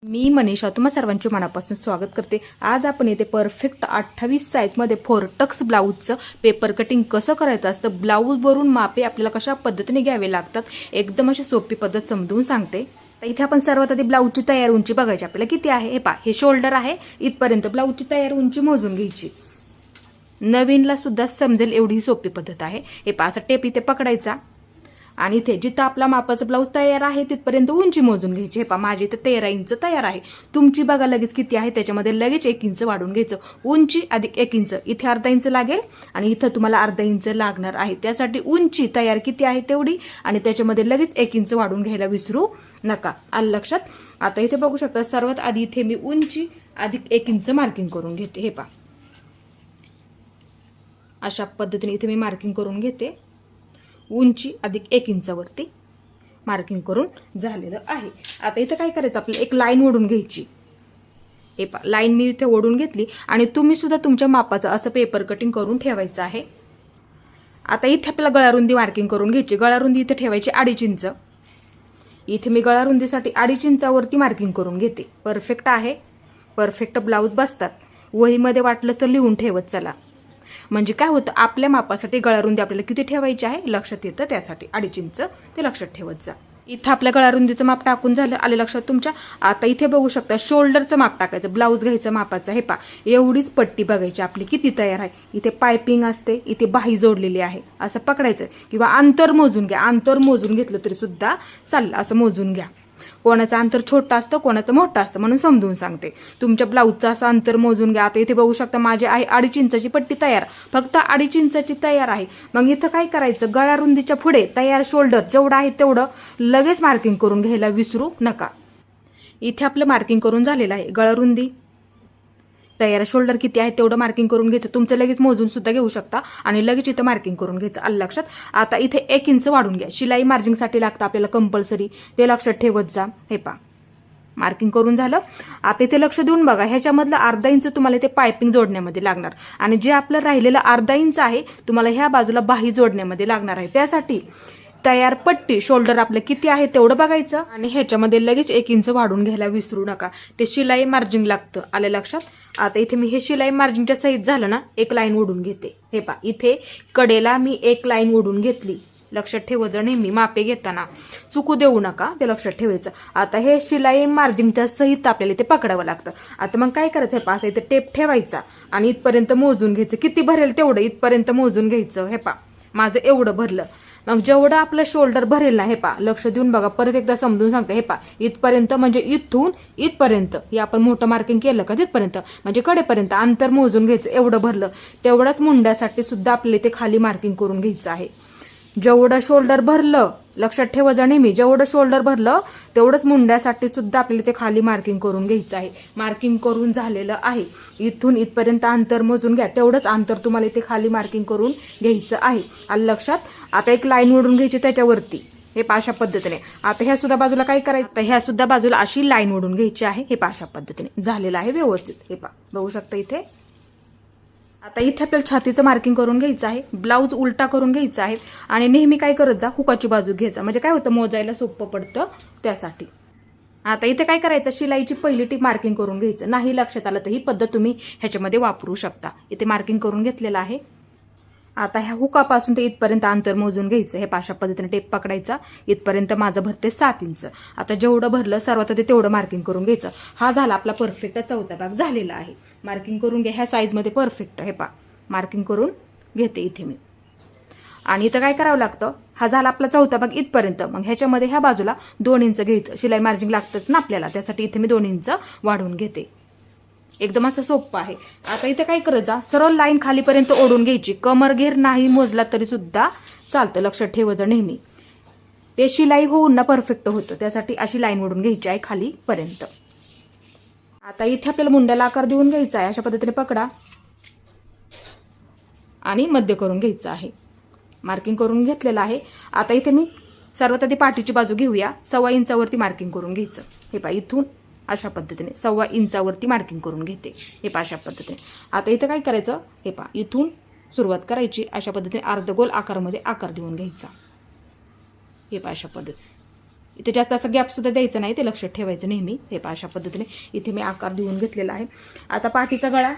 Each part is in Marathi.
मी मनीषा तुम्हा सर्वांचे मनापासून स्वागत करते। आज आपण येथे परफेक्ट 28 साईजमध्ये फोरटक्स ब्लाऊजचं पेपर कटिंग कसं करायचं असतं, ब्लाऊजवरून मापे आपल्याला कशा पद्धतीने घ्यावे लागतात, एकदम अशी सोपी पद्धत समजून सांगते। तर इथे आपण सर्वात आधी ब्लाऊजची तयार उंची बघायची आपल्याला किती आहे। हे पहा, हे शोल्डर आहे, इथपर्यंत ब्लाऊजची तयार उंची मोजून घ्यायची। नवीनला सुद्धा समजेल एवढी सोपी पद्धत आहे। हे पहा, असा टेप इथे पकडायचा आणि इथे जिथं आपला मापाचा ब्लाऊज तयार आहे तिथपर्यंत उंची मोजून घ्यायची। हे पहा, माझी इथे 13 इंच तयार आहे, तुमची बघा लगेच किती आहे, त्याच्यामध्ये लगेच 1 इंच वाढून घ्यायचं। उंची अधिक 1 इंच, इथे अर्धा इंच लागेल आणि इथं तुम्हाला अर्धा इंच लागणार आहे। त्यासाठी उंची तयार किती आहे तेवढी आणि त्याच्यामध्ये लगेच 1 इंच वाढून घ्यायला विसरू नका। आलं लक्षात? आता इथे बघू शकता, सर्वात आधी इथे मी उंची अधिक 1 इंच मार्किंग करून घेते। हे पहा, अशा पद्धतीने इथे मी मार्किंग करून घेते। उंची अधिक 1 इंचावरती मार्किंग करून झालेलं आहे। आता इथे काय करायचं, आपल्याला एक लाईन ओढून घ्यायची। हे पहा, लाईन मी इथे ओढून घेतली आणि तुम्ही सुद्धा तुमच्या मापाचं असं पेपर कटिंग करून ठेवायचं आहे। आता इथे आपल्याला गळारुंदी मार्किंग करून घ्यायची। गळारुंदी इथे ठेवायची 2.5 इंच। इथे मी गळारुंदीसाठी 2.5 इंचावरती मार्किंग करून घेते। परफेक्ट आहे, परफेक्ट ब्लाऊज बसतात। वहीमध्ये वाटलं तर लिहून ठेवत चला, म्हणजे काय होतं, आपल्या मापासाठी गळारुंदी आपल्याला किती ठेवायची आहे लक्षात येतं, त्यासाठी 2.5 इंच ते लक्षात ठेवत जा। इथं आपल्या गळारुंदीचं माप टाकून झालं, आले लक्षात तुमच्या। आता इथे बघू शकता, शोल्डरचं माप टाकायचं, ब्लाऊज घ्यायचं मापाचं। हे पहा, एवढीच पट्टी बघायची आपली किती तयार आहे। इथे पायपिंग असते, इथे बाही जोडलेली आहे, असं पकडायचं किंवा अंतर मोजून घ्या। अंतर मोजून घेतलं तरी सुद्धा चाललं, असं मोजून घ्या। कोणाचं अंतर छोटं असतं, कोणाचं मोठं असतं, म्हणून समजून सांगते। तुमच्या ब्लाऊजचं असं अंतर मोजून घ्या। आता इथे बघू शकता, माझी आहे 2.5 इंचाची पट्टी तयार, फक्त 2.5 इंचाची तयार आहे। मग इथं काय करायचं, गळारुंदीच्या पुढे तयार शोल्डर जेवढं आहे तेवढं लगेच मार्किंग करून घ्यायला विसरू नका। इथे आपलं मार्किंग करून झालेलं आहे। गळारुंदी तयार शोल्डर किती आहे तेवढं मार्किंग करून घ्यायचं। तुमचं लगेच मोजून सुद्धा घेऊ शकता आणि लगेच इथं मार्किंग करून घ्यायचं। आलं लक्षात? आता इथे 1 इंच वाढून घ्या। शिलाई मार्जिंगसाठी लागतं आपल्याला कंपल्सरी, ते लक्षात ठेवत जा। हे पहा, मार्किंग करून झालं। आता इथे लक्ष देऊन बघा, ह्याच्यामधलं अर्धा इंच तुम्हाला इथे पायपिंग जोडण्यामध्ये लागणार आणि जे आपलं राहिलेलं अर्धा इंच आहे तुम्हाला ह्या बाजूला बाही जोडण्यामध्ये लागणार आहे। त्यासाठी तयार पट्टी शोल्डर आपलं किती आहे तेवढं बघायचं आणि ह्याच्यामध्ये लगेच 1 इंच वाढून घ्यायला विसरू नका। ते शिलाई मार्जिंग लागतं, आलं लक्षात? आता इथे मी हे शिलाई मार्जिंगच्या सहित झालं ना, एक लाईन ओढून घेते। हे पहा, इथे कडेला मी एक लाईन ओढून घेतली। लक्षात ठेवायचं, नेहमी मापे घेताना चुकू देऊ नका, ते लक्षात ठेवायचं। आता हे शिलाई मार्जिंगच्या सहित आपल्याला इथे पकडावं लागतं। आता मग काय करायचं, हे पहा, इथे टेप ठेवायचा आणि इथपर्यंत मोजून घ्यायचं। किती भरेल तेवढं इथपर्यंत मोजून घ्यायचं। हे पहा, माझं एवढं भरलं। मग जेवढं आपलं शोल्डर भरेल ना, हे पहा, लक्ष देऊन बघा, परत एकदा समजून सांगते। हे पहा, इथपर्यंत म्हणजे इथून इथपर्यंत, हे आपण मोठं मार्किंग केलं का तिथपर्यंत म्हणजे कडेपर्यंत अंतर मोजून घ्यायचं। एवढं भरलं तेवढंच मुंड्यासाठी सुद्धा आपल्याला इथे खाली मार्किंग करून घ्यायचं आहे। जेवढं शोल्डर भरलं, लक्षात ठेवा जा नेहमी, जेवढं शोल्डर भरलं तेवढंच मुंड्यासाठी सुद्धा आपल्याला ते खाली मार्किंग करून घ्यायचं आहे। मार्किंग करून झालेलं आहे। इथून इथपर्यंत अंतर मोजून घ्या, तेवढंच अंतर तुम्हाला इथे खाली मार्किंग करून घ्यायचं आहे। आलं लक्षात? आता एक लाईन ओढून घ्यायची त्याच्यावरती। हे अशा पद्धतीने। आता ह्या सुद्धा बाजूला काय करायचं, ह्या सुद्धा बाजूला अशी लाईन ओढून घ्यायची आहे। हे अशा पद्धतीने झालेलं आहे व्यवस्थित। हे बघू शकता इथे। आता इथे आपल्याला छातीचं मार्किंग करून घ्यायचं आहे। ब्लाऊज उलटा करून घ्यायचा आहे आणि नेहमी काय करत जा, हुकाची बाजू घ्यायचा, म्हणजे काय होतं, मोजायला सोपं पडतं त्यासाठी। आता इथे काय करायचं, शिलाईची पहिली टीप मार्किंग करून घ्यायचं। नाही लक्षात आलं तर ही पद्धत तुम्ही ह्याच्यामध्ये वापरू शकता। इथे मार्किंग करून घेतलेलं आहे। आता ह्या हुकापासून ते इथपर्यंत अंतर मोजून घ्यायचं। हे अशा पद्धतीने टेप पकडायचा। इथपर्यंत माझं भरते 7 इंच। आता जेवढं भरलं सर्वात आधी तेवढं मार्किंग करून घ्यायचं। हा झाला आपला परफेक्ट चौथा भाग झालेला आहे। मार्किंग करून घ्या ह्या साईजमध्ये परफेक्ट। हे मार्किंग करून घेते इथे मी आणि इथं काय करावं लागतं, हा झाला आपला चौथा भाग इथपर्यंत। मग ह्याच्यामध्ये ह्या बाजूला 2 इंच घ्यायचं। शिलाई मार्जिंग लागतंच ना आपल्याला, त्यासाठी इथे मी 2 इंच वाढवून घेते। एकदम असं सोपं आहे। आता इथे काय करत जा, सरळ लाईन खालीपर्यंत ओढून घ्यायची। कमर घेर नाही मोजला तरी सुद्धा चालतं, लक्षात ठेवायचं नेहमी, ते शिलाई होऊन ना परफेक्ट होतं, त्यासाठी अशी लाईन ओढून घ्यायची आहे खालीपर्यंत। आता इथे आपल्याला मुंड्याला आकार देऊन घ्यायचा आहे। अशा पद्धतीने पकडा आणि मध्य करून घ्यायचं आहे। मार्किंग करून घेतलेलं आहे। आता इथे मी सर्वात आधी पाठीची बाजू घेऊया। 1.25 इंचावरती मार्किंग करून घ्यायचं। हे पहा, इथून अशा पद्धतीने 1.25 इंचावरती मार्किंग करून घेते। हे पहा, अशा पद्धतीने। आता इथं काय करायचं, हे पहा, इथून सुरुवात करायची। अशा पद्धतीने अर्धगोल आकारामध्ये आकार देऊन घ्यायचा। हे पहा, अशा पद्धतीने इथे जास्त असा गॅप सुद्धा द्यायचा नाही, ते लक्षात ठेवायचं नेहमी. हे पहा अशा पद्धतीने इथे मी आकार देऊन घेतलेला आहे. आता पाठीचा गळा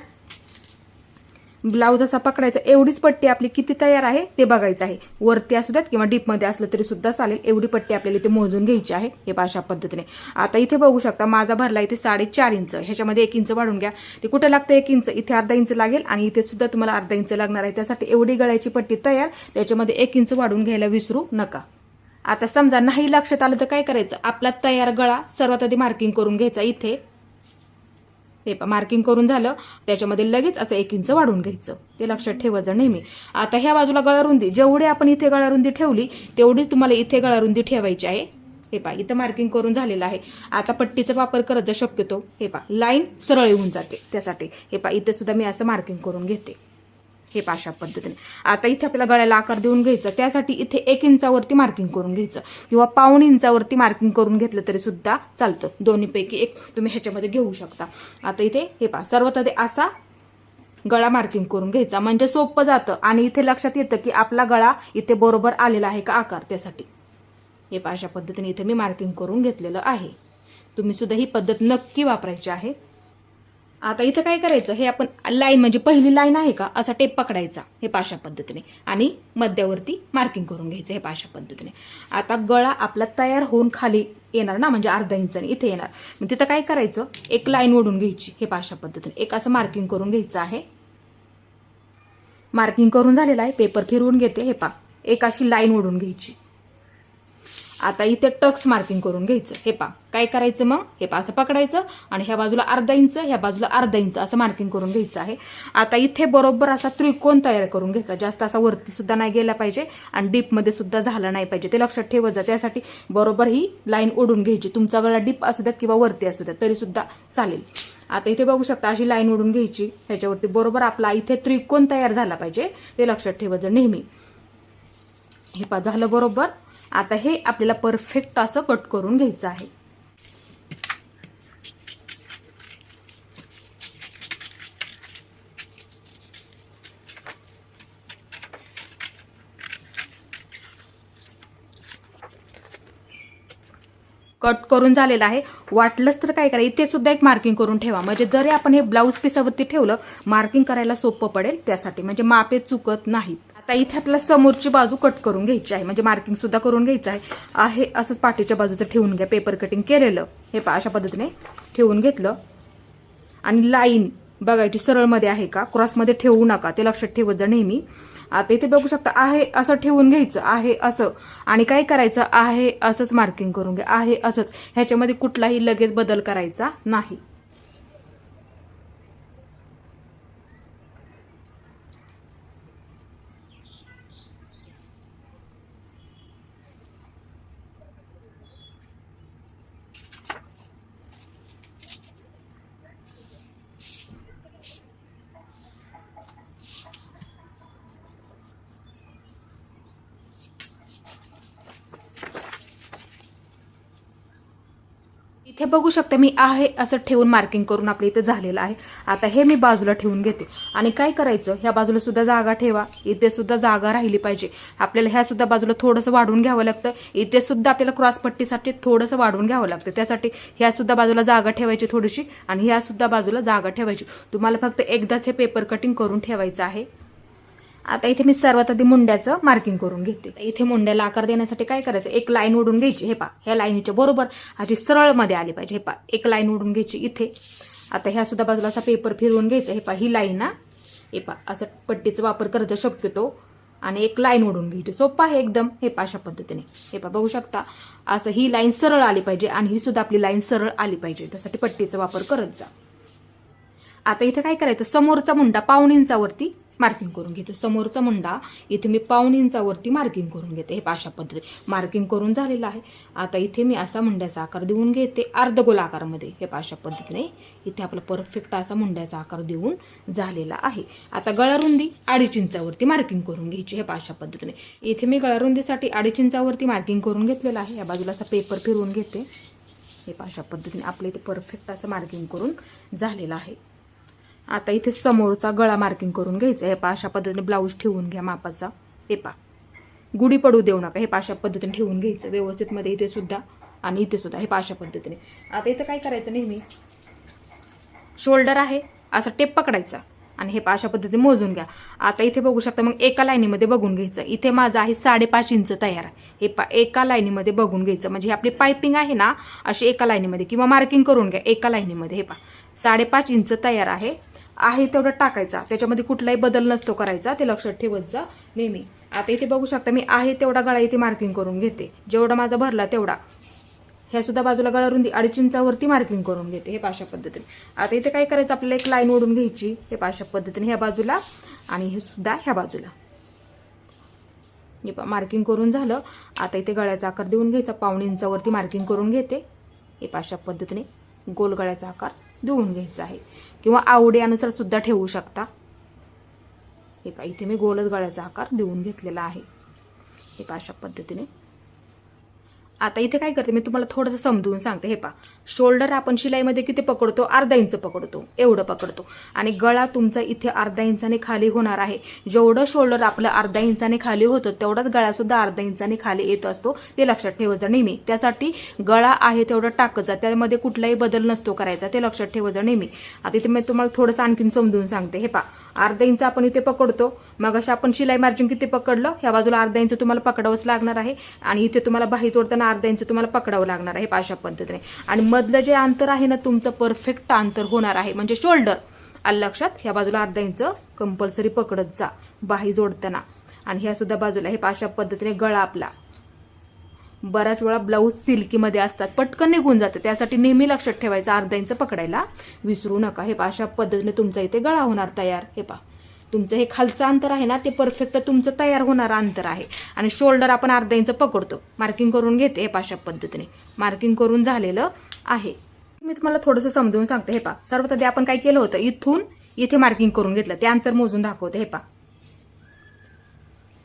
ब्लाऊज असा पकडायचा. एवढीच पट्टी आपली किती तयार आहे ते बघायचं आहे. वरती असू द्यात किंवा डीपमध्ये असलं तरी सुद्धा चालेल. एवढी पट्टी आपल्याला इथे मोजून घ्यायची आहे. हे पहा अशा पद्धतीने. आता इथे बघू शकता माझा भरला इथे 4.5 इंच. ह्याच्यामध्ये 1 इंच वाढून घ्या. ते कुठे लागतं 1 इंच, इथे अर्धा इंच लागेल आणि इथे सुद्धा तुम्हाला अर्धा इंच लागणार आहे. त्यासाठी एवढी गळ्याची पट्टी तयार, त्याच्यामध्ये 1 इंच वाढून घ्यायला विसरू नका. आता समजा नाही लक्षात आलं तर काय करायचं, आपला तयार गळा सर्वात आधी मार्किंग करून घ्यायचा. इथे हे मार्किंग करून झालं, त्याच्यामध्ये लगेच असं 1 इंच वाढून घ्यायचं. ते लक्षात ठेवायचं नेहमी. आता ह्या बाजूला गळारुंदी जेवढी आपण इथे गळारुंदी ठेवली तेवढीच तुम्हाला इथे गळारुंदी ठेवायची आहे. हे पहा इथं मार्किंग करून झालेलं आहे. आता पट्टीचा वापर करत जा शक्यतो. हे पहा लाईन सरळ येऊन जाते त्यासाठी. हे पहा इथे सुद्धा मी असं मार्किंग करून घेते. हे पहा अशा पद्धतीने. आता इथे आपल्याला गळ्याला आकार देऊन घ्यायचा. त्यासाठी इथे 1 इंचावरती मार्किंग करून घ्यायचं किंवा 1.25 इंचावरती मार्किंग करून घेतलं तरी सुद्धा चालतं. दोन्हीपैकी एक तुम्ही ह्याच्यामध्ये घेऊ शकता. आता इथे हे पहा सर्वात आधी असा गळा मार्किंग करून घ्यायचा, म्हणजे सोपं जातं आणि इथे लक्षात येतं की आपला गळा इथे बरोबर आलेला आहे का आकार. त्यासाठी हे पहा अशा पद्धतीने इथे मी मार्किंग करून घेतलेलं आहे. तुम्ही सुद्धा ही पद्धत नक्की वापरायची आहे. आता इथं काय करायचं, हे आपण लाईन म्हणजे पहिली लाईन आहे का असा टेप पकडायचा. हे पहा अशा पद्धतीने आणि मध्यावरती मार्किंग करून घ्यायचं. हे पहा अशा पद्धतीने. आता गळा आपला तयार होऊन खाली येणार ना, म्हणजे अर्धा इंचाने इथे येणार. मग तिथं काय करायचं, एक लाईन ओढून घ्यायची. हे पहा अशा पद्धतीने एक असं मार्किंग करून घ्यायचं आहे. मार्किंग करून झालेलं आहे. पेपर फिरवून घेते. हे पहा एक अशी लाईन ओढून घ्यायची. आता इथे टक्स मार्किंग करून घ्यायचं. हे पहा काय करायचं मग, हे पहा असं पकडायचं आणि ह्या बाजूला अर्धा इंच, ह्या बाजूला अर्धा इंच असं मार्किंग करून घ्यायचं आहे. आता इथे बरोबर असा त्रिकोण तयार करून घ्यायचा. जास्त असा वरती सुद्धा नाही गेला पाहिजे आणि डीपमध्ये सुद्धा झाला नाही पाहिजे. ते लक्षात ठेवत जा. त्यासाठी बरोबर ही लाईन ओढून घ्यायची. तुमचा गळा डीप असू द्यात किंवा वरती असू द्यात तरी सुद्धा चालेल. आता इथे बघू शकता अशी लाईन ओढून घ्यायची. त्याच्यावरती बरोबर आपला इथे त्रिकोण तयार झाला पाहिजे. ते लक्षात ठेवत जा नेहमी. हे पहा झालं बरोबर. आता हे आपल्याला परफेक्ट असं कट करून घ्यायचं आहे. कट करून झालेलं आहे. वाटलंच तर काय करा, इथे सुद्धा एक मार्किंग करून ठेवा. म्हणजे जरी आपण हे ब्लाऊज पीसावरती ठेवलं मार्किंग करायला सोपं पडेल. त्यासाठी म्हणजे मापे चुकत नाहीत. आता इथे आपल्याला समोरची बाजू कट करून घ्यायची आहे, म्हणजे मार्किंग सुद्धा करून घ्यायचं आहे. असंच पाठीच्या बाजूचं ठेवून घ्या. पेपर कटिंग केलेलं हे पहा अशा पद्धतीने ठेवून घेतलं आणि लाईन बघायची सरळमध्ये आहे का, क्रॉसमध्ये ठेवू नका. ते लक्षात ठेवत जा नेहमी. आता इथे बघू शकता आहे असं ठेवून घ्यायचं आहे असं आणि काय करायचं आहे असंच मार्किंग करून घ्या. आहे असंच, ह्याच्यामध्ये कुठलाही लगेच बदल करायचा नाही. इथे बघू शकता मी आहे असं ठेवून मार्किंग करून आपल्या इथे झालेलं आहे. आता हे मी बाजूला ठेवून घेते आणि काय करायचं, ह्या बाजूला सुद्धा जागा ठेवा. इथे सुद्धा जागा राहिली पाहिजे. आपल्याला ह्या सुद्धा बाजूला थोडंसं वाढवून घ्यावं लागतं. इथे सुद्धा आपल्याला क्रॉस पट्टीसाठी थोडंसं वाढवून घ्यावं लागतं. त्यासाठी ह्या सुद्धा बाजूला जागा ठेवायची थोडीशी आणि ह्या सुद्धा बाजूला जागा ठेवायची. तुम्हाला फक्त एकदाच हे पेपर कटिंग करून ठेवायचं आहे. आता इथे मी सर्वात आधी मुंड्याचं मार्किंग करून घेते. इथे मुंड्याला आकार देण्यासाठी काय करायचं, एक लाईन ओढून घ्यायची. हे पहा ह्या लाईनीच्या बरोबर आधी सरळ मध्ये आली पाहिजे. हे पहा एक लाईन ओढून घ्यायची इथे. आता ह्या सुद्धा बाजूला असा पेपर फिरवून घ्यायचा. हे पहा ही लाईन ना, हे पहा असं पट्टीचा वापर करत शक्यतो आणि एक लाईन ओढून घ्यायची. सोपं आहे एकदम. हे पहा अशा पद्धतीने. हे पहा बघू शकता असं ही लाईन सरळ आली पाहिजे आणि ही सुद्धा आपली लाईन सरळ आली पाहिजे. त्यासाठी पट्टीचा वापर करत जा. आता इथे काय करायचं, समोरचा मुंडा 1.25 इंचावरती मार्किंग करून घेते. समोरचा मुंडा इथे मी 1.25 इंचावरती मार्किंग करून घेते. हे अशा पद्धतीने मार्किंग करून झालेलं आहे. आता इथे मी असा मुंड्याचा आकार देऊन घेते अर्धगोल आकारामध्ये. हे अशा पद्धतीने इथे आपला परफेक्ट असा मुंड्याचा आकार देऊन झालेला आहे. आता गळारुंदी 2.5 इंचावरती मार्किंग करून घ्यायची. हे अशा पद्धतीने इथे मी गळारुंदीसाठी 2.5 इंचावरती मार्किंग करून घेतलेलं आहे. या बाजूला असा पेपर फिरवून घेते. हे अशा पद्धतीने आपल्या इथे परफेक्ट असं मार्किंग करून झालेलं आहे. आता इथे समोरचा गळा मार्किंग करून घ्यायचा. हे अशा पद्धतीने ब्लाऊज ठेवून घ्या मापाचा. हे गुढी पडू देऊ नका. हे अशा पद्धतीने ठेवून घ्यायचं व्यवस्थित मध्ये. इथे सुद्धा आणि इथे सुद्धा हे अशा पद्धतीने. आता इथं काय करायचं, नेहमी शोल्डर आहे असा टेप पकडायचा आणि हे अशा पद्धतीने मोजून घ्या. आता इथे बघू शकता, मग एका लाईनीमध्ये बघून घ्यायचं. इथे माझं आहे 5.5 इंच तयार. हे एका लाईनीमध्ये बघून घ्यायचं, म्हणजे आपली पायपिंग आहे ना अशी एका लाईनीमध्ये, किंवा मार्किंग करून घ्या एका लाईनीमध्ये. हे 5.5 इंच तयार आहे तेवढं टाकायचा, त्याच्यामध्ये कुठलाही बदल नसतो करायचा, ते लक्षात ठेवत जा नेहमी. आता इथे बघू शकता, मी आहे तेवढा गळा इथे मार्किंग करून घेते, जेवढा माझा भरला तेवढा. ह्या सुद्धा बाजूला गळा रुंदी 2.5 इंचावरती मार्किंग करून घेते, हे अशा पद्धतीने. आता इथे काय करायचं, आपल्याला एक लाईन ओढून घ्यायची, हे अशा पद्धतीने ह्या बाजूला आणि हे सुद्धा ह्या बाजूला. हे मार्किंग करून झालं. आता इथे गळ्याचा आकार देऊन घ्यायचा, 1.5 इंचावरती मार्किंग करून घेते, हे अशा पद्धतीने गोल गळ्याचा आकार देऊन घ्यायचा आहे, किंवा आवडीनुसार सुद्धा ठेवू शकता. हे इथे मी गोलच गळ्याचा आकार देऊन घेतलेला आहे, हे अशा पद्धतीने. आता इथे काय करते, मी तुम्हाला थोडंसं समजून सांगते. हे शोल्डर आपण शिलाईमध्ये किती पकडतो, 1/2 इंच पकडतो, एवढं पकडतो. आणि गळा तुमचा इथे 1/2 इंचाने खाली होणार आहे. जेवढं शोल्डर आपलं 1/2 इंचाने खाली होतं तेवढाच गळा सुद्धा 1/2 इंचाने खाली येत असतो, ते लक्षात ठेवत जा नेहमी. त्यासाठी गळा आहे तेवढं टाकत जा, त्यामध्ये कुठलाही बदल नसतो करायचा, ते लक्षात ठेवत जा नेहमी. आता इथे मी तुम्हाला थोडंसं आणखीन समजून सांगते. हे 1/2 इंच आपण इथे पकडतो, मग अशा आपण शिलाई मार्जिन किती पकडलं, ह्या बाजूला 1/2 इंच तुम्हाला पकडावंच लागणार आहे, आणि इथे तुम्हाला बाही जोडताना 1/2 इंच तुम्हाला पकडावं लागणार आहे, अशा पद्धतीने. आणि मधलं जे अंतर आहे ना तुमचं परफेक्ट अंतर होणार आहे, म्हणजे शोल्डर. लक्षात, ह्या बाजूला 1/2 इंच कंपल्सरी पकडत जा बाही जोडताना, आणि ह्या सुद्धा बाजूला. हे अशा पद्धतीने गळा आपला. बऱ्याच वेळा ब्लाऊज सिल्कीमध्ये असतात, पटकन निघून जाते, त्यासाठी नेहमी लक्षात ठेवायचं 1/2 इंच पकडायला विसरू नका. हे अशा पद्धतीने तुमचा इथे गळा होणार तयार. हे तुमचं हे खालचं अंतर आहे ना ते परफेक्ट तुमचं तयार होणारं अंतर आहे. आणि शोल्डर आपण 1/2 इंच पकडतो, मार्किंग करून घेते, हे अशा पद्धतीने मार्किंग करून झालेलं आहे. मी तुम्हाला थोडंसं समजून सांगते. हे सर्वात आधी आपण काय केलं होतं, इथून इथे मार्किंग करून घेतलं, ते अंतर मोजून दाखवते. हे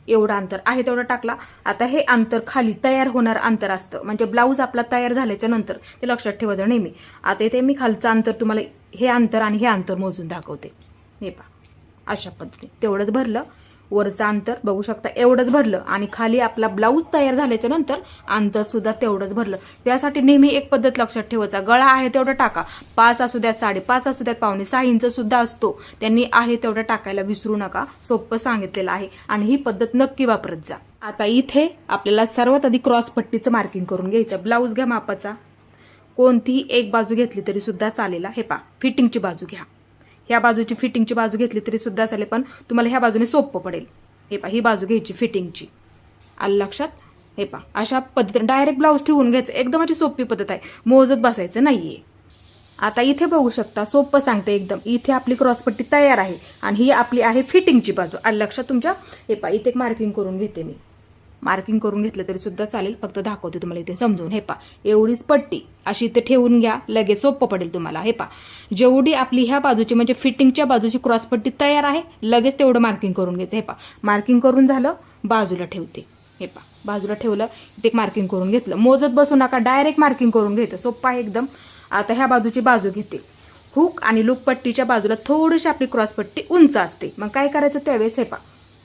एवढं अंतर आहे तेवढं टाकला. आता हे अंतर खाली तयार होणार अंतर असतं, म्हणजे ब्लाऊज आपला तयार झाल्याच्या नंतर, ते लक्षात ठेवायचं नेहमी. आता इथे मी खालचं अंतर तुम्हाला हे अंतर आणि हे अंतर मोजून दाखवते. हे अशा पद्धतीने तेवढंच भरलं, वरचं अंतर बघू शकता एवढंच भरलं, आणि खाली आपला ब्लाऊज तयार झाल्याच्या नंतर अंतर सुद्धा तेवढंच भरलं. त्यासाठी नेहमी एक पद्धत लक्षात ठेवायचा, गळा आहे तेवढं टाका, 5 असू द्यात, 5.5 असू द्यात, 5.25 इंच सुद्धा असतो, त्यांनी आहे तेवढं टाकायला विसरू नका. सोपं सांगितलेलं आहे, आणि ही पद्धत नक्की वापरत जा. आता इथे आपल्याला सर्वात आधी क्रॉस पट्टीचं मार्किंग करून घ्यायचं. ब्लाऊज घ्या मापाचा, कोणतीही एक बाजू घेतली तरी सुद्धा चालेल. हे फिटिंगची बाजू घ्या, ह्या बाजूची फिटिंगची बाजू घेतली तरी सुद्धा चालेल, पण तुम्हाला ह्या बाजूने सोपं पडेल. हे ही बाजू घ्यायची फिटिंगची. आलं लक्षात. हे अशा पद्धतीने डायरेक्ट ब्लाऊज ठेवून घ्यायचं, एकदम अशी सोपी पद्धत आहे, मोजत बसायचं नाहीये. आता इथे बघू शकता, सोपं सांगते एकदम. इथे आपली क्रॉसपट्टी तयार आहे, आणि ही आपली आहे फिटिंगची बाजू. आलं लक्षात तुमच्या. हे इथे एक मार्किंग करून घेते मी. मार्किंग करून घेतलं तरी सुद्धा चालेल, फक्त दाखवते तुम्हाला इथे समजून. हे एवढीच पट्टी अशी इथे ठेवून घ्या, लगेच सोपं पडेल तुम्हाला. हे जेवढी आपली ह्या बाजूची म्हणजे फिटिंगच्या बाजूची क्रॉसपट्टी तयार आहे, लगेच तेवढं मार्किंग करून घ्यायचं. हे मार्किंग करून झालं, बाजूला ठेवते. हे बाजूला ठेवलं, इथे मार्किंग करून घेतलं. मोजत बसू नका, डायरेक्ट मार्किंग करून घ्यायचं, सोपं आहे एकदम. आता ह्या बाजूची बाजू घेते. हुक आणि लूप पट्टीच्या बाजूला थोडीशी आपली क्रॉसपट्टी उंच असते, मग काय करायचं त्यावेळेस, हे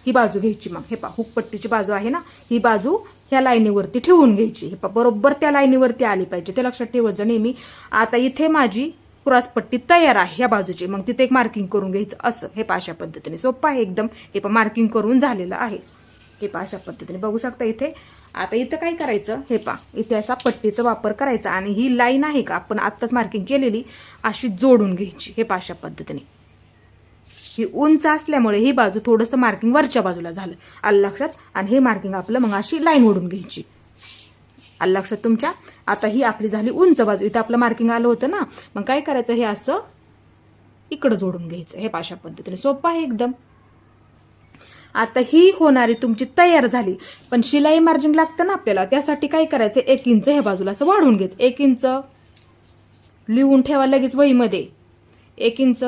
ही बाजू घ्यायची. मग हे हुक पट्टीची बाजू आहे ना, ही बाजू ह्या लाईनीवरती ठेवून घ्यायची. हे बरोबर त्या लाईनीवरती आली पाहिजे, ते लक्षात ठेवत जा नेहमी. आता इथे माझी क्रॉसपट्टी तयार आहे ह्या बाजूची, मग तिथे एक मार्किंग करून घ्यायचं असं. हे अशा पद्धतीने सोपं आहे एकदम. हे मार्किंग करून झालेलं आहे. हे अशा पद्धतीने बघू शकता इथे. आता इथं काय करायचं, हे इथे असा पट्टीचा वापर करायचा, आणि ही लाईन आहे का आपण आत्ताच मार्किंग केलेली अशी जोडून घ्यायची. हे अशा पद्धतीने. ही उंच असल्यामुळे ही बाजू थोडंसं मार्किंग वरच्या बाजूला झालं, आलं लक्षात. आणि हे मार्किंग आपलं मग अशी लाईन ओढून घ्यायची, आलं लक्षात तुमच्या. आता ही आपली झाली उंच बाजू, इथं आपलं मार्किंग आलं होतं ना, मग काय करायचं, हे असं इकडं जोडून घ्यायचं. हे अशा पद्धतीने सोपं आहे एकदम. आता ही होणारी तुमची तयार झाली, पण शिलाई मार्जिन लागतं ना आपल्याला, त्यासाठी काय करायचं, 1 इंच हे बाजूला असं वाढवून घ्यायचं. 1 इंच लिहून ठेवा लगेच वहीमध्ये. 1 इंच,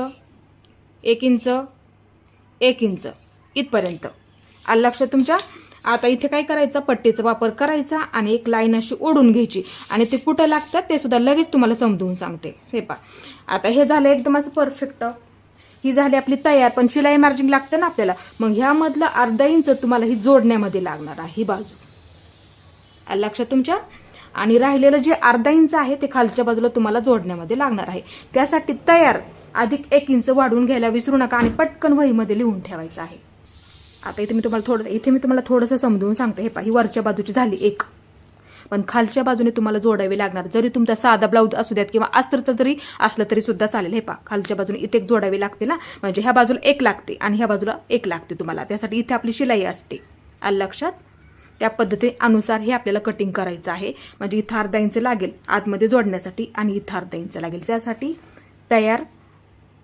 1 इंच, 1 इंच इथपर्यंत, आलं लक्षात तुमच्या. आता इथे काय करायचं, पट्टीचा वापर करायचा, आणि एक लाईन अशी ओढून घ्यायची, आणि ते कुठं लागतात ते सुद्धा लगेच तुम्हाला समजून सांगते. हे आता हे झालं एकदम असं परफेक्ट. ही झाली आपली तयार, पण शिलाई मार्जिन लागतं ना आपल्याला, मग ह्यामधलं 1/2 इंच तुम्हाला ही जोडण्यामध्ये लागणार आहे, ही बाजू, आलं लक्षात तुमच्या. आणि राहिलेलं जे अर्धा इंच आहे ते खालच्या बाजूला तुम्हाला जोडण्यामध्ये लागणार आहे. त्यासाठी तयार अधिक 1 इंच वाढवून घ्यायला विसरू नका आणि पटकन वहीमध्ये लिहून ठेवायचं आहे. आता इथे मी तुम्हाला थोडंसं समजून सांगते. हे पहा, ही वरच्या बाजूची झाली 1, पण खालच्या बाजूने तुम्हाला जोडावी लागणार. जरी तुमचा साधा ब्लाऊज असू द्यात किंवा अस्त्रचं जरी असलं तरी सुद्धा चालेल. हे पहा, खालच्या बाजूने इथे एक जोडावी लागते ना, म्हणजे ह्या बाजूला 1 लागते आणि ह्या बाजूला 1 लागते तुम्हाला. त्यासाठी इथे आपली शिलाई असते. आलं लक्षात? त्या पद्धतीनुसार हे आपल्याला कटिंग करायचं आहे. म्हणजे इथं अर्धा इंच लागेल आतमध्ये जोडण्यासाठी आणि इथं अर्धा इंच लागेल. त्यासाठी तयार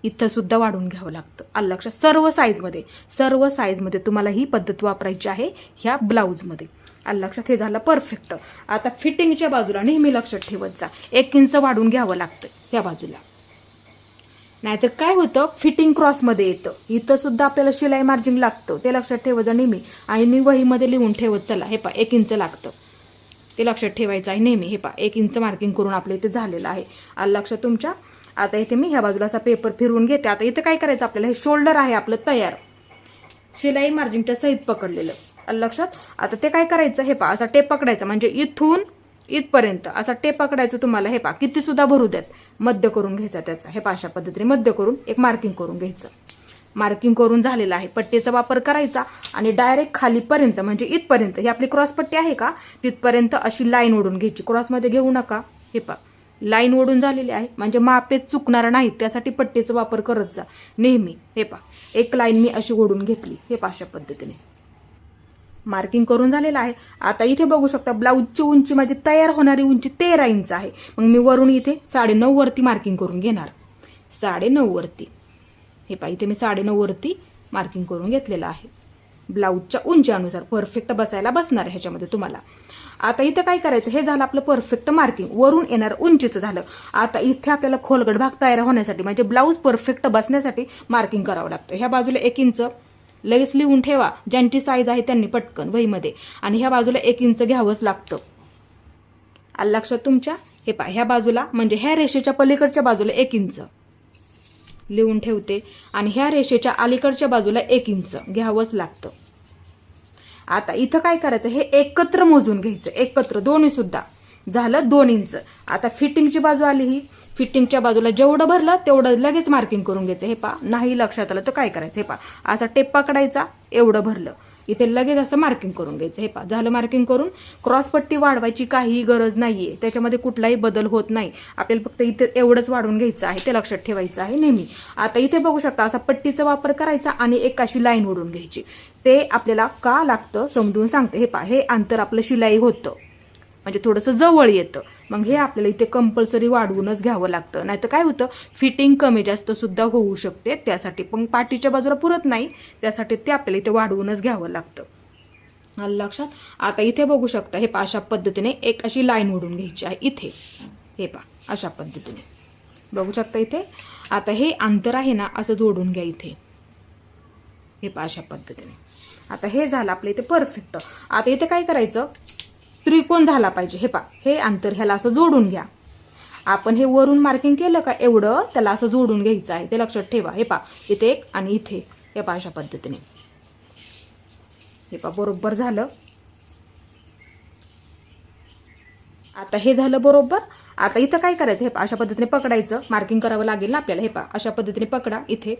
इथं सुद्धा वाढून घ्यावं लागतं. आलं लक्षात? सर्व साईजमध्ये तुम्हाला ही पद्धत वापरायची आहे ह्या ब्लाऊजमध्ये. आलं लक्षात? हे झालं परफेक्ट. आता फिटिंगच्या बाजूला नेहमी लक्षात ठेवत जा, 1 इंच वाढून घ्यावं लागतं ह्या बाजूला. नाहीतर काय होतं, फिटिंग क्रॉसमध्ये येतं. इथं सुद्धा आपल्याला शिलाई मार्जिन लागतं, ते लक्षात ठेवत जा नेहमी. आणि मी वहीमध्ये लिहून ठेवत चला. हे पहा, 1 इंच लागतं, ते लक्षात ठेवायचं आहे नेहमी. हे पहा, 1 इंच मार्किंग करून आपल्या इथे झालेलं आहे. आलं लक्षात तुमच्या? आता इथे मी ह्या बाजूला असा पेपर फिरवून घेते. आता इथे काय करायचं आपल्याला, हे शोल्डर आहे आपलं तयार, शिलाई मार्जिनच्या सहित पकडलेलं. आलं लक्षात? आता ते काय करायचं, हे पहा, असा टेप पकडायचा. म्हणजे इथून इथपर्यंत असा टेप पकडायचं तुम्हाला. हे पहा, किती सुद्धा भरू द्यात, मध्य करून घ्यायचा त्याचा. हे पहा, अशा पद्धतीने मध्य करून एक मार्किंग करून घ्यायचं. मार्किंग करून झालेलं आहे. पट्टीचा वापर करायचा आणि डायरेक्ट खालीपर्यंत म्हणजे इथपर्यंत, ही आपली क्रॉस पट्टी आहे का, तिथपर्यंत अशी लाईन ओढून घ्यायची. क्रॉसमध्ये घेऊ नका. हे पहा, लाईन ओढून झालेली आहे, म्हणजे मापेत चुकणार नाही. त्यासाठी पट्टीचा वापर करत जा नेहमी. हे पहा, एक लाईन मी अशी ओढून घेतली. हे पहा, अशा पद्धतीने मार्किंग करून झालेलं आहे. आता इथे बघू शकता, ब्लाऊजची उंची माझी तयार होणारी उंची 13 इंच आहे. मग मी वरून इथे 9.5 वरती मार्किंग करून घेणार. 9.5 वरती. हे पहा, इथे मी 9.5 वरती मार्किंग करून घेतलेलं आहे. ब्लाऊजच्या उंची अनुसार परफेक्ट बसायला बसणार आहे ह्याच्यामध्ये तुम्हाला. आता इथं काय करायचं, हे झालं आपलं परफेक्ट मार्किंग, वरून येणार उंचीचं झालं. आता इथे आपल्याला खोलगट भाग तयार होण्यासाठी म्हणजे ब्लाऊज परफेक्ट बसण्यासाठी मार्किंग करावं लागतं. ह्या बाजूला 1 इंच लगेच लिहून ठेवा, ज्यांची साईज आहे त्यांनी पटकन वहीमध्ये. आणि ह्या बाजूला 1 इंच घ्यावंच लागतं. आलं लक्षात तुमच्या? हे पहा, ह्या बाजूला म्हणजे ह्या रेषेच्या पलीकडच्या बाजूला 1 इंच लिहून ठेवते आणि ह्या रेषेच्या अलीकडच्या बाजूला 1 इंच घ्यावंच लागतं. आता इथं काय करायचं, हे एकत्र मोजून घ्यायचं. एकत्र दोन्ही सुद्धा झालं 2 इंच. आता फिटिंगची बाजू आली, ही फिटिंगच्या बाजूला जेवढं भरलं तेवढं लगेच मार्किंग करून घ्यायचं. हे पहा, नाही लक्षात आलं तर काय करायचं, हे पहा, असा टेप पकडायचा, एवढं भरलं, इथे लगेच असं मार्किंग करून घ्यायचं. हे पहा, झालं मार्किंग करून. क्रॉसपट्टी वाढवायची काहीही गरज नाहीये, त्याच्यामध्ये कुठलाही बदल होत नाही. आपल्याला फक्त इथे एवढंच वाढवून घ्यायचं आहे, ते लक्षात ठेवायचं आहे नेहमी. आता इथे बघू शकता, असा पट्टीचा वापर करायचा आणि एक अशी लाईन ओढून घ्यायची. ते आपल्याला का लागतं समजून सांगते. हे पहा, हे अंतर आपलं शिलाई होतं, म्हणजे थोडंसं जवळ येतं. मग हे आपल्याला इथे कंपल्सरी वाढवूनच घ्यावं लागतं. नाहीतर काय होतं, फिटिंग कमी जास्त सुद्धा होऊ शकते. त्यासाठी पण पाठीच्या बाजूला पुरत नाही, त्यासाठी ते आपल्याला इथे वाढवूनच घ्यावं लागतं. आलं लक्षात? आता इथे बघू शकता, हे पहा, अशा पद्धतीने एक अशी लाईन ओढून घ्यायची आहे इथे. हे पहा, अशा पद्धतीने बघू शकता इथे. आता हे अंतर आहे ना, असं जोडून घ्या इथे. हे पहा, अशा पद्धतीने. आता हे झालं आपलं इथे परफेक्ट. आता इथे काय करायचं, त्रिकोण झाला पाहिजे. हे पहा, हे अंतर ह्याला असं जोडून घ्या. आपण हे वरून मार्किंग केलं का एवढं, त्याला असं जोडून घ्यायचं आहे, ते लक्षात ठेवा. हे पहा, इथे एक आणि इथे एक. हे पहा, अशा पद्धतीने. हे पहा, बरोबर झालं. आता हे झालं बरोबर. आता इथं काय करायचं, हे पहा, अशा पद्धतीने पकडायचं. मार्किंग करावं लागेल ना आपल्याला. हे पहा, अशा पद्धतीने पकडा इथे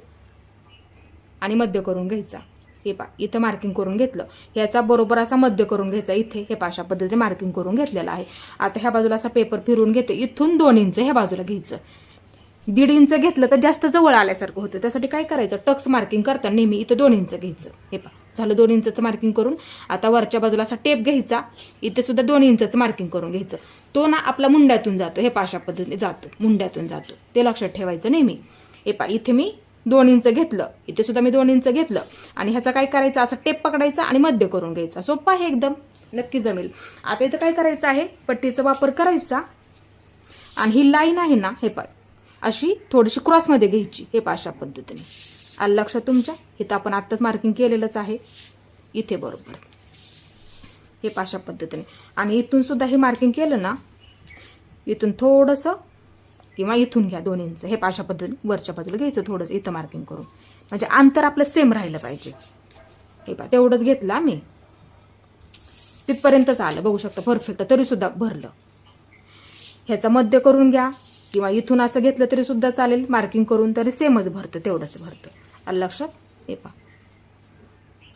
आणि मध्य करून घ्यायचा. हे पहा, इथं मार्किंग करून घेतलं, ह्याचा बरोबर असा मध्य करून घ्यायचा इथे. हे पहा, अशा पद्धतीने मार्किंग करून घेतलेलं आहे. आता ह्या बाजूला असा पेपर फिरवून घेते, इथून 2 इंच ह्या बाजूला घ्यायचं. 1.5 इंच घेतलं तर जास्त जवळ आल्यासारखं होतं. त्यासाठी काय करायचं, टक्स मार्किंग करताना नेहमी इथं 2 इंच घ्यायचं. हे पहा, झालं 2 इंचचं मार्किंग करून. आता वरच्या बाजूला असा टेप घ्यायचा, इथे सुद्धा 2 इंचचं मार्किंग करून घ्यायचं. तो ना आपला मुंड्यातून जातो. हे पहा, अशा पद्धतीने जातो, मुंड्यातून जातो, ते लक्षात ठेवायचं नेहमी. हे पहा, इथे मी 2 इंच घेतलं, इथे सुद्धा मी 2 इंच घेतलं आणि ह्याचा काय करायचं, असा टेप पकडायचा आणि मध्य करून घ्यायचा. सोपं आहे एकदम, नक्की जमेल. आता इथं काय करायचं आहे, पट्टीचा वापर करायचा आणि ही लाईन आहे ना, हे पहा, अशी थोडीशी क्रॉसमध्ये घ्यायची. हे पहा, अशा पद्धतीने. आलं लक्षात तुमच्या? इथं आपण आत्ताच मार्किंग केलेलंच आहे इथे बरोबर. हे पहा, अशा पद्धतीने. आणि इथून सुद्धा हे मार्किंग केलं ना, इथून थोडंसं किंवा इथून घ्या 2 इंच. हे अशा पद्धतीने वरच्या बाजूला घ्यायचं थोडंसं इथं मार्किंग करून, म्हणजे अंतर आपलं सेम राहिलं पाहिजे. हे पहा, तेवढंच घेतलं आम्ही, तिथपर्यंतच आलं बघू शकता परफेक्ट. तरी सुद्धा भरलं. ह्याचा मध्य करून घ्या किंवा इथून असं घेतलं तरी सुद्धा चालेल, मार्किंग करून तरी सेमच भरतं, तेवढंच भरतं. आलं लक्षात? हे पहा,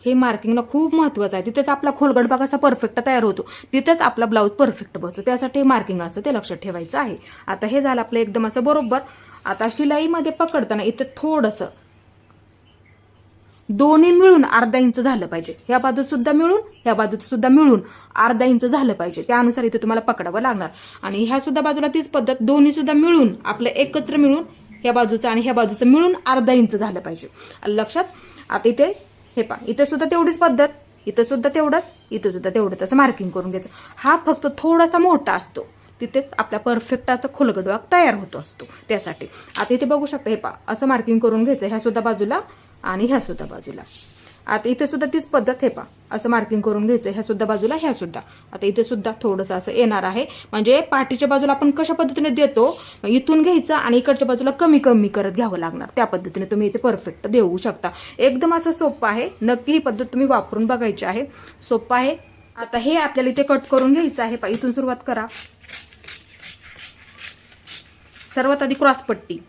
हे मार्किंग ना खूप महत्वाचं आहे. तिथेच आपला खोलगट भाग असा परफेक्ट तयार होतो, तिथेच आपला ब्लाऊज परफेक्ट बसतो. त्यासाठी हे मार्किंग असतं, ते लक्षात ठेवायचं आहे. आता हे झालं आपलं एकदम असं बरोबर. आता शिलाईमध्ये पकडताना इथं थोडंसं दोन्ही मिळून अर्धा इंच झालं पाहिजे. ह्या बाजूत सुद्धा मिळून, ह्या बाजूत सुद्धा मिळून अर्धा इंच झालं पाहिजे. त्यानुसार इथे तुम्हाला पकडावं लागणार. आणि ह्या सुद्धा बाजूला तीच पद्धत, दोन्ही सुद्धा मिळून आपलं एकत्र मिळून ह्या बाजूचं आणि ह्या बाजूचं मिळून अर्धा इंच झालं पाहिजे. लक्षात? आता इथे हे पहा, इथे सुद्धा तेवढीच पद्धत, इथं सुद्धा तेवढंच, इथं सुद्धा तेवढंच, असं मार्किंग करून घ्यायचं. हा फक्त थोडासा मोठा असतो, तिथेच आपल्या परफेक्टाचा खोलगट भाग तयार होतो असतो. त्यासाठी आता इथे बघू शकता, हे पहा, असं मार्किंग करून घ्यायचं ह्या सुद्धा बाजूला आणि ह्या सुद्धा बाजूला. आता इथे सुद्धा तीच पद्धत, हे पहा, असं मार्किंग करून घ्यायचं ह्या सुद्धा बाजूला, ह्या सुद्धा. आता इथे सुद्धा थोडंसं असं येणार आहे. म्हणजे पाठीच्या बाजूला आपण कशा पद्धतीने देतो, इथून घ्यायचं आणि इकडच्या बाजूला कमी कमी करत घ्यावं लागणार. त्या पद्धतीने तुम्ही इथे परफेक्ट देऊ शकता. एकदम असं सोपं आहे. नक्की ही पद्धत तुम्ही वापरून बघायची आहे. सोपं आहे. आता हे आपल्याला इथे कट करून घ्यायचं आहे. पहा, इथून सुरुवात करा. सर्वात आधी क्रॉस पट्टी,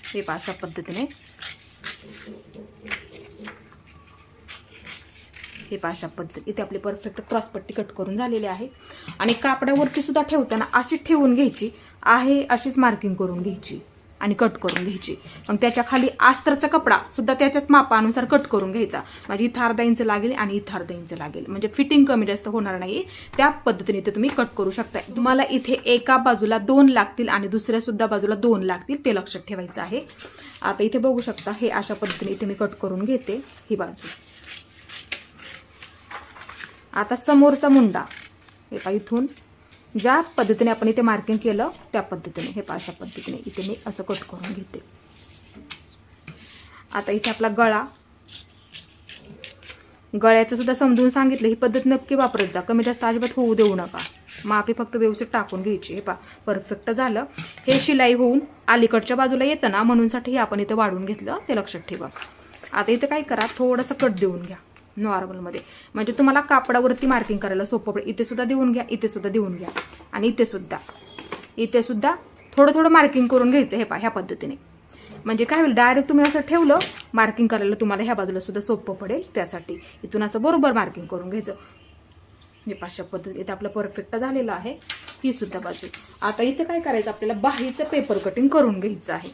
हे पहा, अशा पद्धतीने, हे पहा, अशा पद्धतीने इथे आपली परफेक्ट क्रॉस पट्टी कट करून झालेली आहे. आणि कापडावरती सुद्धा ठेवताना अशी ठेवून घ्यायची आहे, अशीच मार्किंग करून घ्यायची आणि कट करून घ्यायची. मग त्याच्या खाली अस्तरचा कपडा सुद्धा त्याच्याच मापानुसार कट करून घ्यायचा. म्हणजे इथं अर्धा इंच लागेल आणि इथं अर्धा इंच लागेल, म्हणजे फिटिंग कमी जास्त होणार नाही. त्या पद्धतीने इथे तुम्ही कट करू शकता. तुम्हाला इथे एका बाजूला 2 लागतील आणि दुसऱ्या सुद्धा बाजूला 2 लागतील, ते लक्षात ठेवायचं आहे. आता इथे बघू शकता, हे अशा पद्धतीने इथे मी कट करून घेते ही बाजू. आता समोरचा मुंडा, हे पहा, इथून ज्या पद्धतीने आपण इथे मार्किंग केलं त्या पद्धतीने, हे पहा, अशा पद्धतीने इथे मी असं कट करून घेते. आता इथे आपला गळा, गळ्याचं सुद्धा समजून सांगितलं. ही पद्धत नक्की वापरत जा, कमी जास्त अजिबात होऊ देऊ नका. मापी फक्त व्यवस्थित टाकून घ्यायची. हे पहा, परफेक्ट झालं. हे शिलाई होऊन अलीकडच्या बाजूला येतं ना, म्हणूनसाठी हे आपण इथे वाढून घेतलं, ते लक्षात ठेवा. आता इथे काय करा, थोडंसं कट देऊन घ्या नॉर्मलमध्ये, म्हणजे तुम्हाला कापडावरती मार्किंग करायला सोपं पडेल. इथे सुद्धा देऊन घ्या, इथे सुद्धा देऊन घ्या आणि इथे सुद्धा थोडं थोडं मार्किंग करून घ्यायचं. हे पहा, ह्या पद्धतीने, म्हणजे काय होईल, डायरेक्ट तुम्ही असं ठेवलं मार्किंग करायला तुम्हाला ह्या बाजूला सुद्धा सोपं पडेल. त्यासाठी इथून असं बरोबर मार्किंग करून घ्यायचं. हे पहा, अशा पद्धतीने इथे आपलं परफेक्ट झालेलं आहे. ही सुद्धा बाजू. आता इथे काय करायचं, आपल्याला बाहीचं पेपर कटिंग करून घ्यायचं आहे.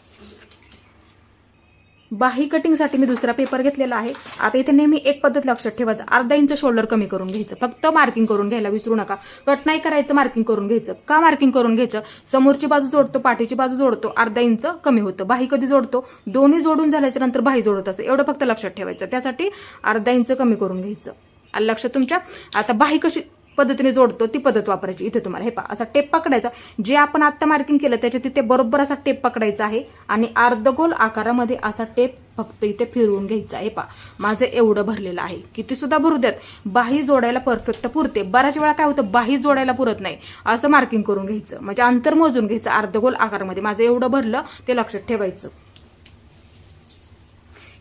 बाही कटिंगसाठी मी दुसरा पेपर घेतलेला आहे. आता इथे नेहमी एक पद्धत लक्षात ठेवायचं, अर्धा इंच शोल्डर कमी करून घ्यायचं. फक्त मार्किंग करून घ्यायला विसरू नका. कट नाही करायचं, मार्किंग करून घ्यायचं. का मार्किंग करून घ्यायचं, समोरची बाजू जोडतो, पाठीची बाजू जोडतो, अर्धा इंच कमी होतं. बाही कधी जोडतो, दोन्ही जोडून झाल्याच्या नंतर बाही जोडत असते, एवढं फक्त लक्षात ठेवायचं. त्यासाठी अर्धा इंच कमी करून घ्यायचं. आलं लक्षात तुमच्या? आता बाही कशी पद्धतीने जोडतो ती पद्धत वापरायची. इथे तुम्हाला हे पहा, असा टेप पकडायचा, जे आपण आता मार्किंग केलं त्याच्या तिथे बरोबर असा टेप पकडायचा आहे आणि अर्धगोल आकारामध्ये असा टेप फक्त इथे फिरवून घ्यायचा. हे पहा, माझं एवढं भरलेलं आहे. किती सुद्धा भरू द्यात, बाही जोडायला परफेक्ट पुरते. बऱ्याच वेळा काय होतं, बाही जोडायला पुरत नाही, असं मार्किंग करून घ्यायचं, म्हणजे अंतर मोजून घ्यायचं अर्धगोल आकारामध्ये. माझं एवढं भरलं ते लक्षात ठेवायचं.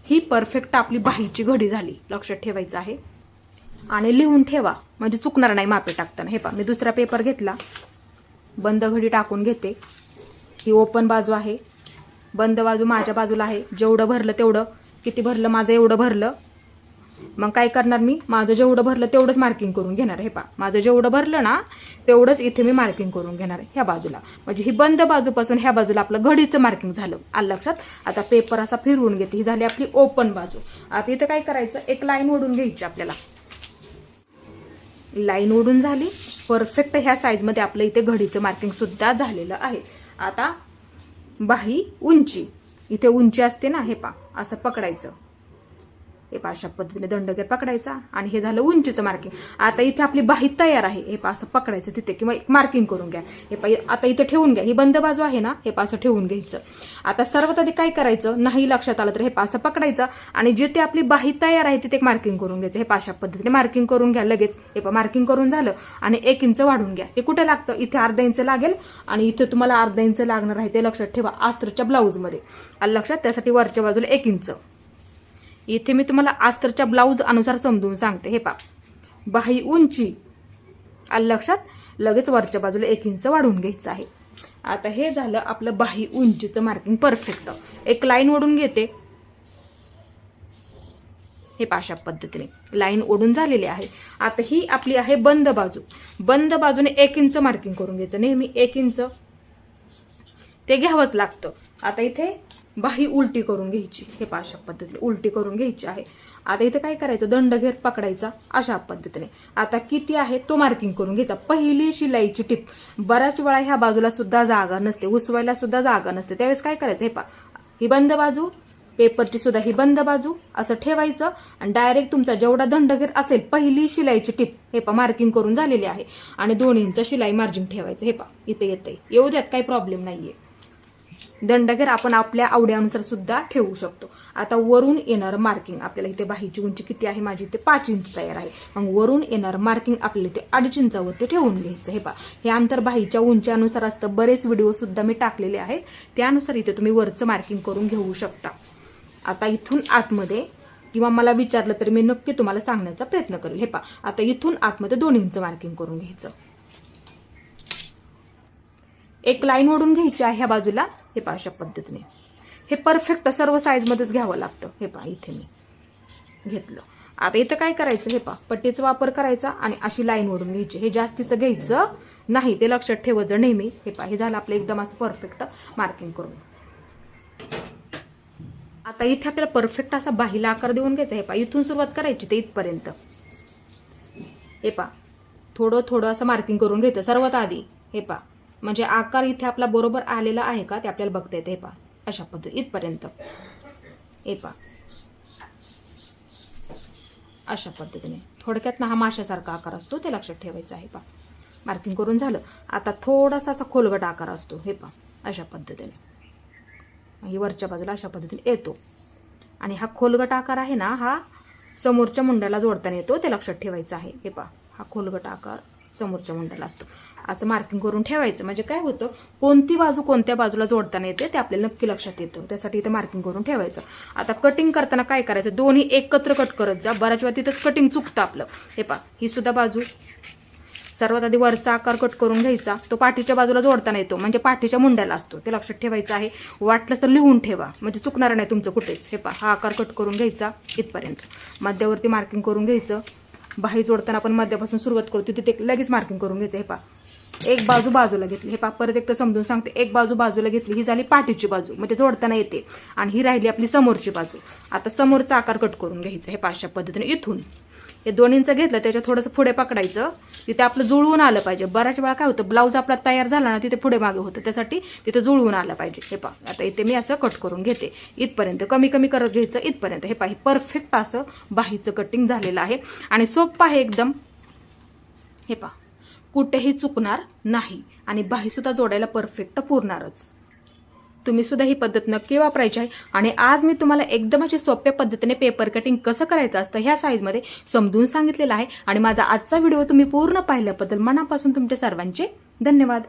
ही परफेक्ट आपली बाहीची घडी झाली, लक्षात ठेवायचं आहे. आणि लिहून ठेवा, म्हणजे चुकणार नाही मापे टाकताना. हे पहा, मी दुसरा पेपर घेतला, बंद घडी टाकून घेते. ही ओपन बाजू आहे, बंद बाजू माझ्या बाजूला आहे. जेवढं भरलं तेवढं, किती भरलं, माझं एवढं भरलं. मग काय करणार मी, माझं जेवढं भरलं तेवढंच मार्किंग करून घेणार. हे पहा, माझं जेवढं भरलं ना तेवढंच इथे मी मार्किंग करून घेणार ह्या बाजूला. म्हणजे ही बंद बाजूपासून ह्या बाजूला आपलं घडीचं मार्किंग झालं. आलं लक्षात? आता पेपर असा फिरवून घेते. ही झाली आपली ओपन बाजू. आता इथे काय करायचं, एक लाईन ओढून घ्यायची आपल्याला. लाईन ओढून झाली परफेक्ट. ह्या साईजमध्ये आपलं इथे घडीचं मार्किंग सुद्धा झालेलं आहे. आता बाही उंची, इथे उंची असते ना, हे पहा, असं पकडायचं. हे पहा, अशा पद्धतीने दंडगेर पकडायचा आणि हे झालं उंचीचं मार्किंग. आता इथे आपली बाही तयार आहे. हे पहा, असं पकडायचं तिथे किंवा मार्किंग करून घ्या. हे पहा, आता इथे ठेवून घ्या. ही बंद बाजू आहे ना, हे पहा, असं ठेवून घ्यायचं. आता सर्वात आधी काय करायचं, नाही लक्षात आलं तर हे पहा, असं पकडायचं आणि जिथे आपली बाही तयार आहे तिथे एक मार्किंग करून घ्यायचं. हे पहा, अशा पद्धतीने मार्किंग करून घ्या लगेच. हे पहा, मार्किंग करून झालं आणि 1 इंच वाढून घ्या. हे कुठे लागतं, इथे अर्धा इंच लागेल आणि इथे तुम्हाला अर्धा इंच लागणार आहे, ते लक्षात ठेवा. अस्तरच्या ब्लाऊजमध्ये आलं लक्षात? त्यासाठी वरच्या बाजूला 1 इंच. इथे मी तुम्हाला अस्तरच्या ब्लाऊज अनुसार समजून सांगते. हे पहा, बाही उंची आलं लक्षात? लगेच वरच्या बाजूला 1 इंच वाढवून घ्यायचं आहे. आता हे झालं आपलं बाही उंचीचं मार्किंग परफेक्ट. एक लाईन ओढून घेते. हे अशा पद्धतीने लाईन ओढून झालेली आहे. आता ही आपली आहे बंद बाजू. बंद बाजूने 1 इंच मार्किंग करून घ्यायचं. नेहमी 1 इंच ते घ्यावंच लागतं. आता इथे बाही उलटी करून घ्यायची. हे अशा पद्धतीने उलटी करून घ्यायची आहे. आता इथे काय करायचं, दंड घेत पकडायचा अशा पद्धतीने. आता किती आहे तो मार्किंग करून घ्यायचा. पहिली शिलाईची टिप. बऱ्याच वेळा ह्या बाजूला सुद्धा जागा नसते, उसवायला सुद्धा जागा नसते. त्यावेळेस काय करायचं, हे ही बंद बाजू, पेपरची सुद्धा ही बंद बाजू असं ठेवायचं आणि डायरेक्ट तुमचा जेवढा दंडघेर असेल पहिली शिलाईची टिप हे मार्किंग करून झालेली आहे आणि 2 इंच शिलाई मार्जिन ठेवायचं. हे इथे येतंय, येऊ द्यात, काही प्रॉब्लेम नाहीये. दंडघेर आपण आपल्या आवडीनुसार सुद्धा ठेवू शकतो. आता वरून येणार मार्किंग आपल्याला इथे बाहीची उंची किती आहे, माझी इथे 5 इंच तयार आहे. मग वरून येणार मार्किंग आपल्याला इथे 2.5 इंचावरती ठेवून घ्यायचं. हे अंतर बाहीच्या उंचीनुसार असतं. बरेच व्हिडिओ सुद्धा मी टाकलेले आहेत, त्यानुसार इथे तुम्ही वरचं मार्किंग करून घेऊ शकता. आता इथून आतमध्ये किंवा मला विचारलं तरी मी नक्की तुम्हाला सांगण्याचा प्रयत्न करेल. आता इथून आतमध्ये 2 इंच मार्किंग करून घ्यायचं. एक लाईन ओढून घ्यायची आहे ह्या बाजूला. हे अशा पद्धतीने हे परफेक्ट सर्व साईज मध्येच घ्यावं लागतं. इथे मी घेतलं. आता इथं काय करायचं, पट्टीचा वापर करायचा आणि अशी लाईन ओढून घ्यायची. हे जास्तीचं घ्यायचं नाही, ते लक्षात ठेवायचं नेहमी. हे झालं आपलं एकदम असं परफेक्ट मार्किंग करून. आता इथे आपल्याला परफेक्ट असा बाहीला आकार देऊन घ्यायचा. इथून सुरुवात करायची ते इथपर्यंत. थोडं थोडं असं मार्किंग करून घ्यायचं सर्वात आधी. म्हणजे आकार इथे आपला बरोबर आलेला आहे का ते आपल्याला बघता येते. अशा पद्धती इथपर्यंत. अशा पद्धतीने थोडक्यात हा माशासारखा आकार असतो, ते लक्षात ठेवायचं आहे. मार्किंग करून झालं. आता थोडासा असा खोलगट आकार असतो. अशा पद्धतीने ही वरच्या बाजूला अशा पद्धतीने येतो आणि हा खोलगट आकार आहे ना, हा समोरच्या मुंड्याला जोडताना येतो, ते लक्षात ठेवायचं आहे. हा खोलगट आकार समोरच्या मुंड्याला असतो. असं मार्किंग करून ठेवायचं. म्हणजे काय होतं, कोणती बाजू कोणत्या बाजूला जोडताना येते ते आपल्याला नक्की लक्षात येतं. त्यासाठी इथे मार्किंग करून ठेवायचं. आता कटिंग करताना काय करायचं, दोन्ही एकत्र कट करत जा. बऱ्याच वेळा तिथंच कटिंग चुकतं आपलं. ही सुद्धा बाजू सर्वात आधी वरचा आकार कट करून घ्यायचा. तो पाठीच्या बाजूला जोडताना येतो, म्हणजे पाठीच्या मुंड्याला असतो, ते लक्षात ठेवायचं आहे. वाटलं तर लिहून ठेवा, म्हणजे चुकणार नाही तुमचं कुठेच. हा आकार कट करून घ्यायचा इथपर्यंत. मध्यावरती मार्किंग करून घ्यायचं. बाही जोडताना आपण मध्यापासून सुरुवात करतो, तिथे लगेच मार्किंग करून घ्यायचं. एक बाजू बाजूला घेतली. परत एकदा समजून सांगते. एक बाजू बाजूला घेतली, ही झाली पाठीची बाजू, म्हणजे जोडताना येते. आणि ही राहिली आपली समोरची बाजू. आता समोरचा आकार कट करून घ्यायचा. अशा पद्धतीने इथून हे 2 इंच घेतलं, त्याच्या थोडंसं पुढे पकडायचं. तिथे आपलं जुळवून आलं पाहिजे. बऱ्याच वेळा काय होतं, ब्लाऊज आपला तयार झाला ना, तिथे पुढे मागे होतं, त्यासाठी तिथे जुळवून आलं पाहिजे. आता इथे मी असं कट करून घेते इथपर्यंत. कमी कमी करत घ्यायचं इथपर्यंत. हे परफेक्ट असं बाहीचं कटिंग झालेलं आहे आणि सोपं आहे एकदम. कुठेही चुकणार नाही आणि बाही सुद्धा जोडायला परफेक्ट पुरणारच. तुम्ही सुद्धा ही पद्धत नक्की वापरायची आहे. आणि आज मी तुम्हाला एकदम अशी सोप्या पद्धतीने पेपर कटिंग कसं करायचं असतं ह्या साईजमध्ये समजून सांगितलेलं आहे. आणि माझा आजचा व्हिडिओ तुम्ही पूर्ण पाहिल्याबद्दल मनापासून तुमचे सर्वांचे धन्यवाद.